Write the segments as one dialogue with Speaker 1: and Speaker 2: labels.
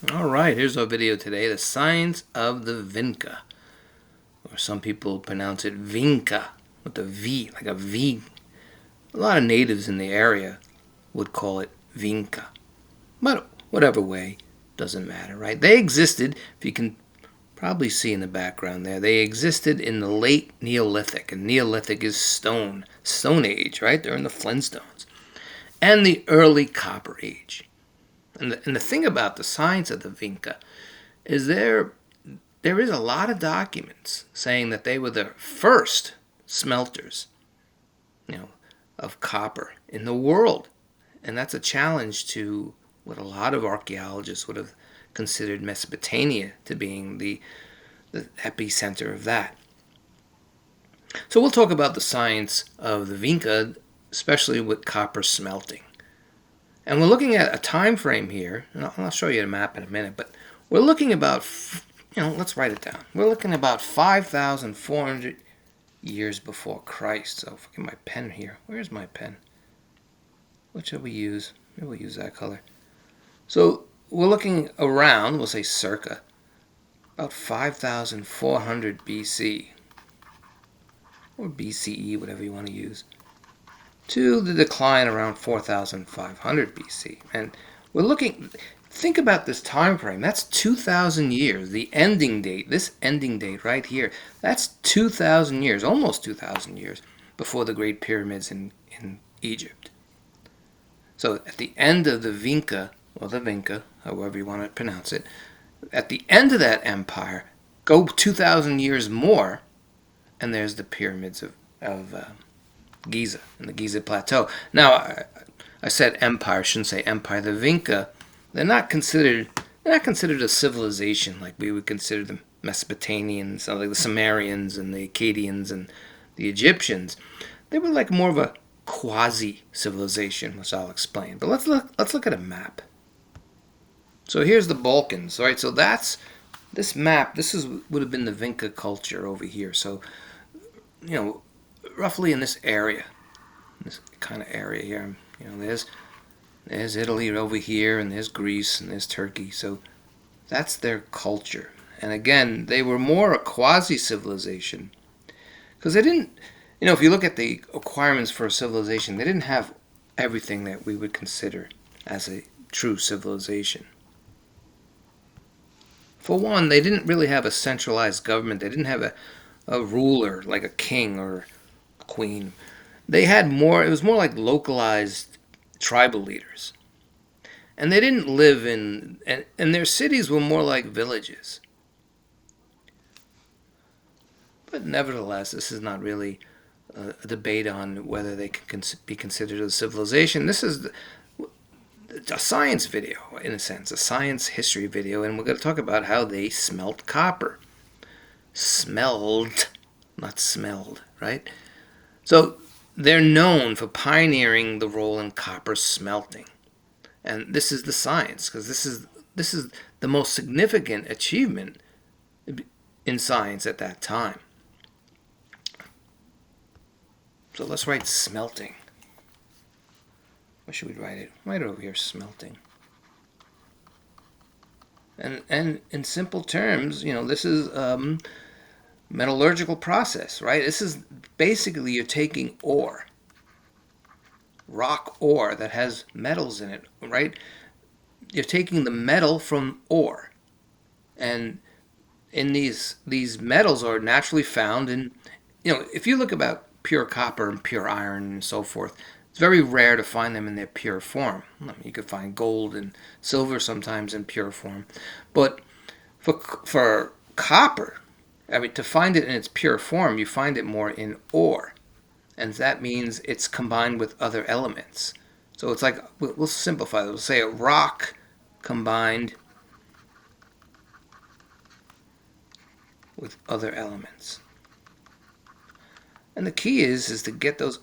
Speaker 1: Alright, here's our video today, the science of the Vinca. Or some people pronounce it Vinca, with a V, like a V. A lot of natives in the area would call it Vinca. But whatever way, doesn't matter, right? They existed, if you can probably see in the background there, they existed in the late Neolithic. And Neolithic is Stone Age, right? They're in the Flintstones. And the early Copper Age. And the thing about the science of the Vinca is there is a lot of documents saying that they were the first smelters, you know, of copper in the world. And that's a challenge to what a lot of archaeologists would have considered Mesopotamia to being the epicenter of that. So we'll talk about the science of the Vinca, especially with copper smelting. And we're looking at a time frame here, and I'll show you a map in a minute, but we're looking about, let's write it down. We're looking about 5,400 years before Christ. So if I get my pen here, where's my pen? What should we use? Maybe we'll use that color. So we're looking around, we'll say circa, about 5,400 BC, or BCE, whatever you want to use, to the decline around 4,500 BC. And we're looking, think about this time frame. That's 2,000 years. The ending date, this ending date right here, that's 2,000 years, almost 2,000 years before the Great Pyramids in Egypt. So at the end of the Vinca, or the Vinca, however you want to pronounce it, at the end of that empire, go 2,000 years more, and there's the pyramids of Giza, and the Giza Plateau. Now, I said empire, I shouldn't say empire. The Vinca, they're not considered a civilization like we would consider the Mesopotamians, like the Sumerians and the Akkadians and the Egyptians. They were like more of a quasi-civilization, which I'll explain. But let's look at a map. So here's the Balkans, right? So that's this map. Would have been the Vinca culture over here. So, roughly in this area, this kind of area here. There's Italy over here, and there's Greece, and there's Turkey. So that's their culture. And again, they were more a quasi-civilization because they didn't. If you look at the requirements for a civilization, they didn't have everything that we would consider as a true civilization. For one, they didn't really have a centralized government. They didn't have a ruler like a king or a queen. They had more, it was more like localized tribal leaders. And they didn't live and their cities were more like villages. But nevertheless, this is not really a debate on whether they can be considered a civilization. This is a science video, in a sense, a science history video, and we're going to talk about how they smelt copper. Smelled, not smelled, right? So they're known for pioneering the role in copper smelting. And this is the science, because this is the most significant achievement in science at that time. So let's write smelting. Where should we write it? Write it over here, smelting. And in simple terms, this is metallurgical process, right? This is basically you're taking ore, rock ore that has metals in it, right? You're taking the metal from ore, and in these metals are naturally found in, if you look about pure copper and pure iron and so forth, it's very rare to find them in their pure form. I mean, you could find gold and silver sometimes in pure form, but for copper, I mean, to find it in its pure form, you find it more in ore, and that means it's combined with other elements. So it's like, we'll simplify it. We'll say a rock combined with other elements. And the key is to get those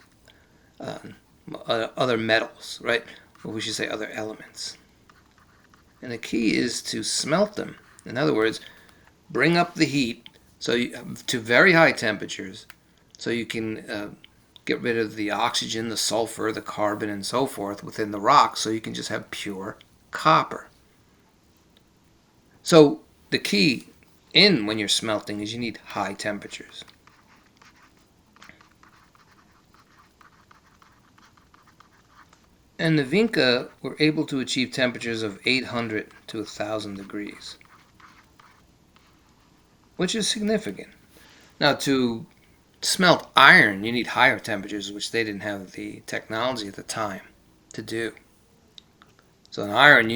Speaker 1: other metals, right? Or we should say other elements. And the key is to smelt them. In other words, bring up the heat to very high temperatures so you can get rid of the oxygen, the sulfur, the carbon, and so forth within the rock so you can just have pure copper. So the key in when you're smelting is you need high temperatures. And the Vinca were able to achieve temperatures of 800 to 1,000 degrees, which is significant. Now, to smelt iron, you need higher temperatures, which they didn't have the technology at the time to do. So in iron,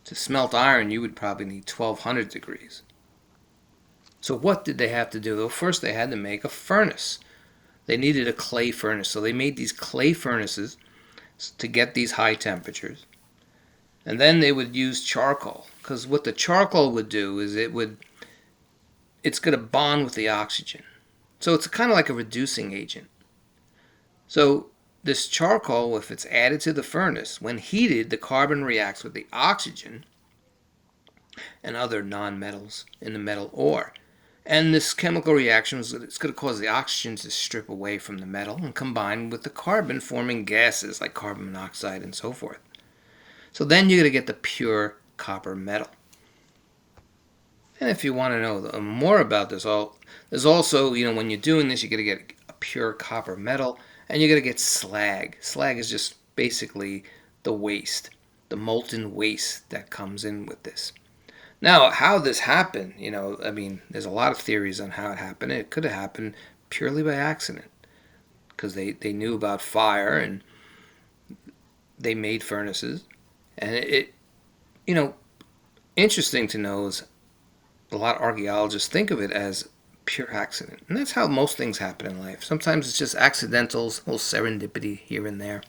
Speaker 1: to smelt iron, you would probably need 1,200 degrees. So what did they have to do? Well, first they had to make a furnace. They needed a clay furnace, so they made these clay furnaces to get these high temperatures. And then they would use charcoal, because what the charcoal would do is it's going to bond with the oxygen. So it's kind of like a reducing agent. So this charcoal, if it's added to the furnace, when heated, the carbon reacts with the oxygen and other nonmetals in the metal ore. And this chemical reaction it's going to cause the oxygen to strip away from the metal and combine with the carbon, forming gases like carbon monoxide and so forth. So then you're going to get the pure copper metal. And if you want to know more about this, there's also, when you're doing this, you're going to get a pure copper metal, and you're going to get slag. Slag is just basically the waste, the molten waste that comes in with this. Now, how this happened, there's a lot of theories on how it happened. It could have happened purely by accident, because they knew about fire and they made furnaces. And interesting to know is a lot of archaeologists think of it as pure accident. And that's how most things happen in life. Sometimes it's just accidentals, a little serendipity here and there.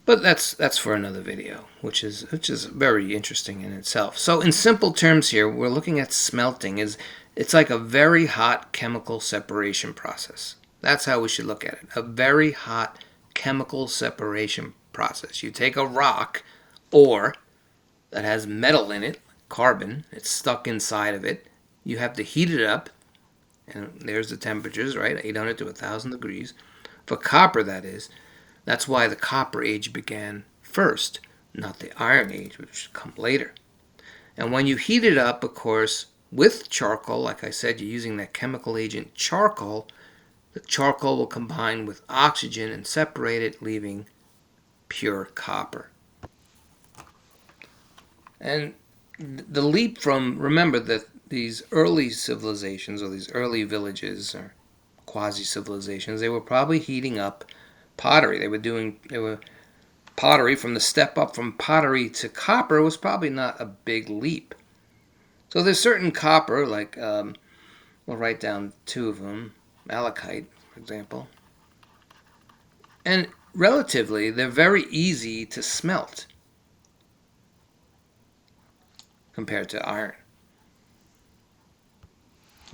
Speaker 1: But that's for another video, which is very interesting in itself. So in simple terms here, we're looking at smelting. It's like a very hot chemical separation process. That's how we should look at it. A very hot chemical separation process. You take a rock, ore, that has metal in it, carbon, it's stuck inside of it. You have to heat it up, and there's the temperatures, right? 800 to 1,000 degrees. For copper, that is. That's why the Copper Age began first, not the Iron Age, which come later. And when you heat it up, of course, with charcoal, like I said, you're using that chemical agent charcoal. The charcoal will combine with oxygen and separate it, leaving pure copper. And the leap from, remember that these early civilizations, or these early villages, or quasi-civilizations, they were probably heating up pottery. They were pottery. From the step up from pottery to copper was probably not a big leap. So there's certain copper, like we'll write down two of them, malachite, for example. And relatively, they're very easy to smelt compared to iron.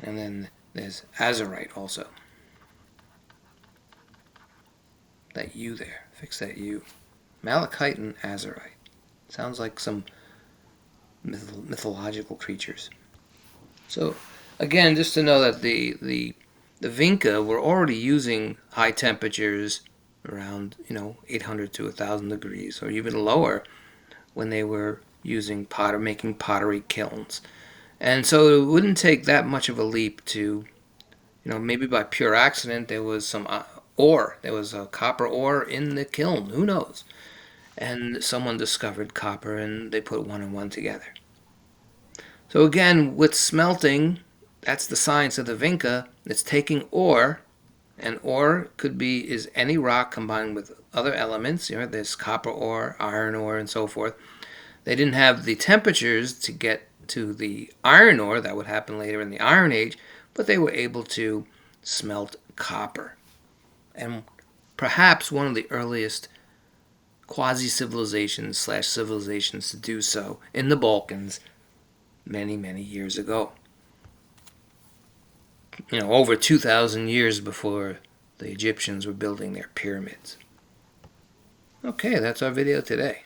Speaker 1: And then there's azurite also. That U there. Fix that U. Malachite and azurite. Sounds like some mythological creatures. So, again, just to know that the Vinca were already using high temperatures around 800 to 1,000 degrees, or even lower, when they were using making pottery kilns. And so it wouldn't take that much of a leap to, maybe by pure accident there was some ore. There was a copper ore in the kiln. Who knows? And someone discovered copper and they put one and one together. So again, with smelting, that's the science of the Vinca. It's taking ore, and ore is any rock combined with other elements. There's copper ore, iron ore, and so forth. They didn't have the temperatures to get to the iron ore. That would happen later in the Iron Age, but they were able to smelt copper. And perhaps one of the earliest quasi-civilizations / civilizations to do so in the Balkans many, many years ago. Over 2,000 years before the Egyptians were building their pyramids. Okay, that's our video today.